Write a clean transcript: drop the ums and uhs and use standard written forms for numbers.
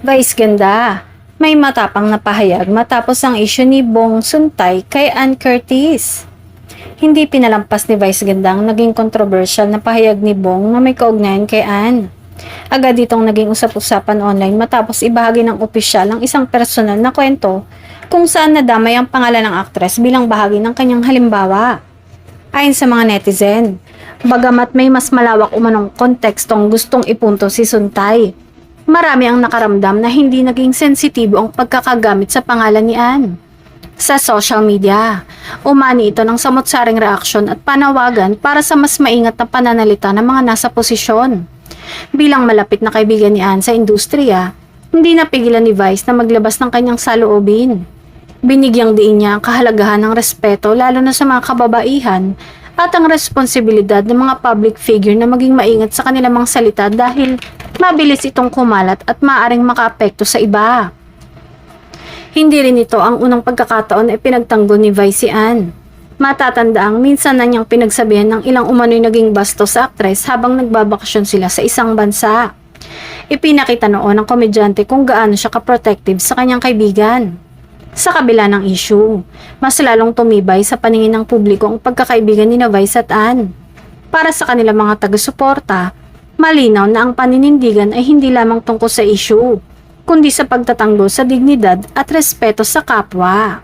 Vice ganda. May matapang na pahayag matapos ang issue ni Bong Suntay kay Ann Curtis. Hindi pinalampas ni Vice ganda ang naging controversial na pahayag ni Bong na may kaugnayan kay Ann. Agad itong naging usap-usapan online matapos ibahagi ng opisyal ang isang personal na kwento kung saan nadamay ang pangalan ng aktres bilang bahagi ng kanyang halimbawa. Ayon sa mga netizen, bagamat may mas malawak umanong kontekstong gustong ipunto si Suntay, marami ang nakaramdam na hindi naging sensitibo ang pagkakagamit sa pangalan ni Ann. Sa social media, umani ito ng samot-saring reaksyon at panawagan para sa mas maingat na pananalita ng mga nasa posisyon. Bilang malapit na kaibigan ni Ann sa industriya, hindi napigilan ni Vice na maglabas ng kanyang saloobin. Binigyang diin niya ang kahalagahan ng respeto lalo na sa mga kababaihan at ang responsibilidad ng mga public figure na maging maingat sa kanilang mga salita dahil mabilis itong kumalat at maaaring makaapekto sa iba. Hindi rin ito ang unang pagkakataon na ipinagtanggol ni Vice si Ann. Matatandaang minsan na niyang pinagsabihan ng ilang umano'y naging bastos sa aktres habang nagbabakasyon sila sa isang bansa. Ipinakita noon ng komedyante kung gaano siya ka-protective sa kanyang kaibigan. Sa kabila ng issue, mas lalong tumibay sa paningin ng publiko ang pagkakaibigan ni Vice at Ann. Para sa kanilang mga taga-suporta, malinaw na ang paninindigan ay hindi lamang tungkol sa issue, kundi sa pagtatanggol sa dignidad at respeto sa kapwa.